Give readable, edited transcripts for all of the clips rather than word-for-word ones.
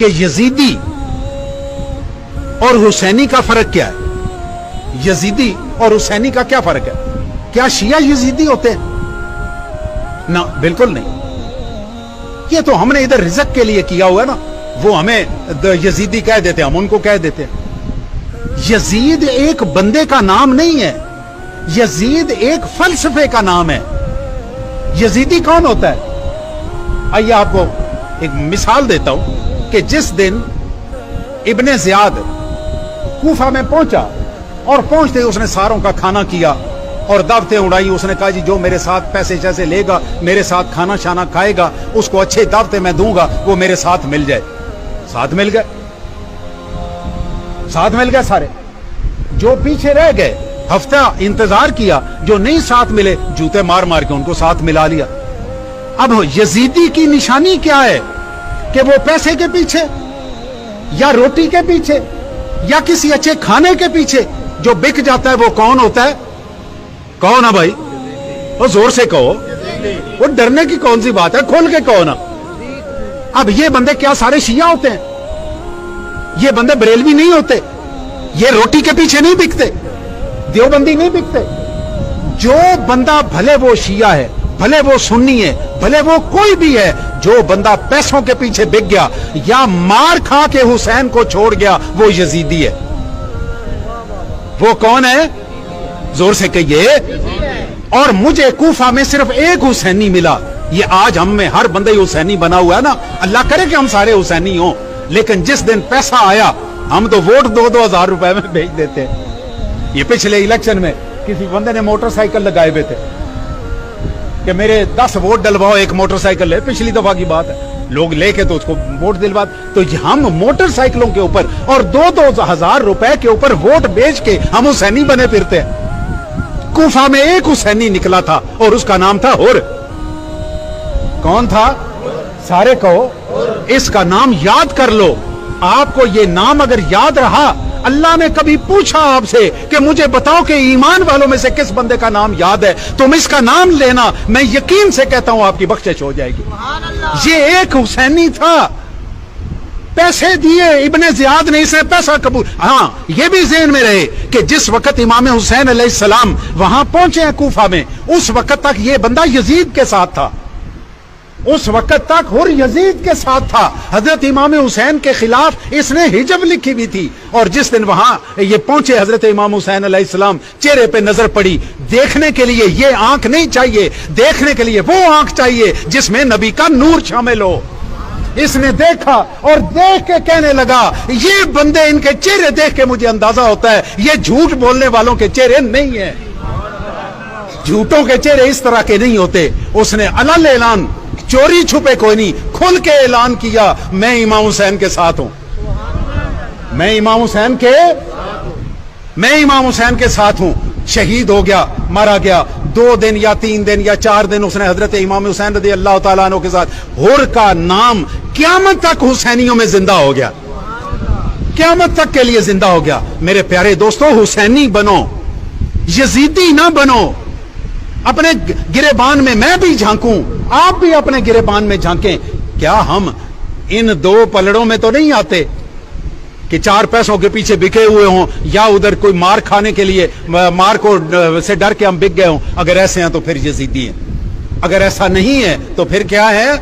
کہ یزیدی اور حسینی کا فرق کیا ہے؟ یزیدی اور حسینی کا کیا فرق ہے؟ کیا شیعہ یزیدی ہوتے ہیں؟ نہ، بالکل نہیں۔ یہ تو ہم نے ادھر رزق کے لیے کیا ہوا ہے نا، وہ ہمیں یزیدی کہہ دیتے ہیں، ہم ان کو کہہ دیتے ہیں۔ یزید ایک بندے کا نام نہیں ہے، یزید ایک فلسفے کا نام ہے۔ یزیدی کون ہوتا ہے؟ آئیے آپ کو ایک مثال دیتا ہوں کہ جس دن ابن زیاد کوفہ میں پہنچا اور پہنچتے اس نے ساروں کا کھانا کیا اور دعوتیں اڑائی، اس نے کہا جی جو میرے ساتھ پیسے جیسے لے گا، میرے ساتھ کھانا شانا کھائے گا، اس کو اچھے دعوتیں میں دوں گا، وہ میرے ساتھ مل جائے۔ ساتھ مل گئے سارے۔ جو پیچھے رہ گئے ہفتہ انتظار کیا، جو نہیں ساتھ ملے جوتے مار مار کے ان کو ساتھ ملا لیا۔ اب یزیدی کی نشانی کیا ہے؟ کہ وہ پیسے کے پیچھے یا روٹی کے پیچھے یا کسی اچھے کھانے کے پیچھے جو بک جاتا ہے، وہ کون ہوتا ہے؟ کون ہے بھائی؟ وہ زور سے کہو، وہ ڈرنے کی کون سی بات ہے، کھول کے کہو نا۔ اب یہ بندے کیا سارے شیعہ ہوتے ہیں؟ یہ بندے بریلوی نہیں ہوتے، یہ روٹی کے پیچھے نہیں بکتے، دیوبندی نہیں بکتے۔ جو بندہ بھلے وہ شیعہ ہے، بھلے وہ سنی ہے، بھلے وہ کوئی بھی ہے، جو بندہ پیسوں کے پیچھے بک گیا یا مار کھا کے حسین کو چھوڑ گیا، وہ یزیدی ہے۔ وہ کون ہے؟ زور سے کہیے۔ اور مجھے کوفہ میں صرف ایک حسینی ملا۔ یہ آج ہم میں ہر بندہ حسینی بنا ہوا ہے نا، اللہ کرے کہ ہم سارے حسینی ہوں، لیکن جس دن پیسہ آیا ہم تو ووٹ 2,000 روپے میں بھیج دیتے ہیں۔ یہ پچھلے الیکشن میں کسی بندے نے موٹر سائیکل لگائے ہوئے تھے کہ میرے 10 ووٹ ڈلواؤ، ایک موٹر سائیکل لے، پچھلی دفعہ کی بات ہے، لوگ لے کے تو اس کو ووٹ دلوا، تو ہم موٹر سائیکلوں کے اوپر اور 2,000 روپے کے اوپر ووٹ بیچ کے ہم حسینی بنے پھرتے ہیں۔ کوفہ میں ایک حسینی نکلا تھا اور اس کا نام تھا حر۔ کون تھا؟ سارے کہو، اس کا نام یاد کر لو۔ آپ کو یہ نام اگر یاد رہا، اللہ نے کبھی پوچھا آپ سے کہ مجھے بتاؤ کہ ایمان والوں میں سے کس بندے کا نام یاد ہے، تم اس کا نام لینا، میں یقین سے کہتا ہوں آپ کی بخشش ہو جائے گی۔ یہ ایک حسینی تھا، پیسے دیے ابن زیاد نے، اسے پیسہ قبول۔ ہاں، یہ بھی ذہن میں رہے کہ جس وقت امام حسین علیہ السلام وہاں پہنچے ہیں کوفہ میں، اس وقت تک یہ بندہ یزید کے ساتھ تھا، اس وقت تک حر یزید کے ساتھ تھا۔ حضرت امام حسین کے خلاف اس نے حجب لکھی بھی تھی، اور جس دن وہاں یہ پہنچے حضرت امام حسین علیہ السلام، چہرے پہ نظر پڑی۔ دیکھنے کے لیے یہ آنکھ نہیں چاہیے، دیکھنے کے لیے وہ آنکھ چاہیے جس میں نبی کا نور شامل ہو۔ اس نے دیکھا اور دیکھ کے کہنے لگا، یہ بندے، ان کے چہرے دیکھ کے مجھے اندازہ ہوتا ہے یہ جھوٹ بولنے والوں کے چہرے نہیں ہیں، جھوٹوں کے چہرے اس طرح کے نہیں ہوتے۔ اس نے علن اعلان، چوری چھپے کوئی نہیں، کھل کے اعلان کیا، میں امام حسین کے ساتھ ہوں، میں امام حسین کے ساتھ ہوں۔ شہید ہو گیا، مارا گیا۔ 2 دن یا 3 دن یا 4 دن اس نے حضرت امام حسین رضی اللہ تعالیٰ عنہ کے ساتھ، حر کا نام قیامت تک حسینیوں میں زندہ ہو گیا، قیامت تک کے لیے زندہ ہو گیا۔ میرے پیارے دوستو، حسینی بنو، یزیدی نہ بنو۔ اپنے گریبان میں بھی جھانکوں، آپ بھی اپنے گریبان میں جھانکیں۔ کیا ہم ان 2 پلڑوں میں تو نہیں آتے کہ 4 پیسوں کے پیچھے بکے ہوئے ہوں، یا ادھر کوئی مار کھانے کے لیے، مار کو سے ڈر کے ہم بک گئے ہوں؟ اگر ایسے ہیں تو پھر یزیدی ہیں، اگر ایسا نہیں ہے تو پھر کیا ہے؟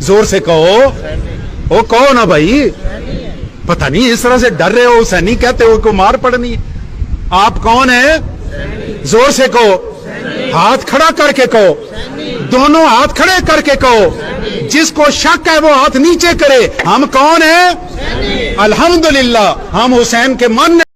زور سے کہو، وہ کون ہے بھائی؟ پتہ نہیں اس طرح سے ڈر رہے ہو، حسینی کہتے ہو، کوئی مار پڑنی ہے۔ آپ کون ہیں؟ زور سے کہو، ہاتھ کھڑا کر کے کہو، دونوں ہاتھ کھڑے کر کے کہو۔ جس کو شک ہے وہ ہاتھ نیچے کرے۔ ہم کون ہیں؟ الحمدللہ ہم حسین کے ماننے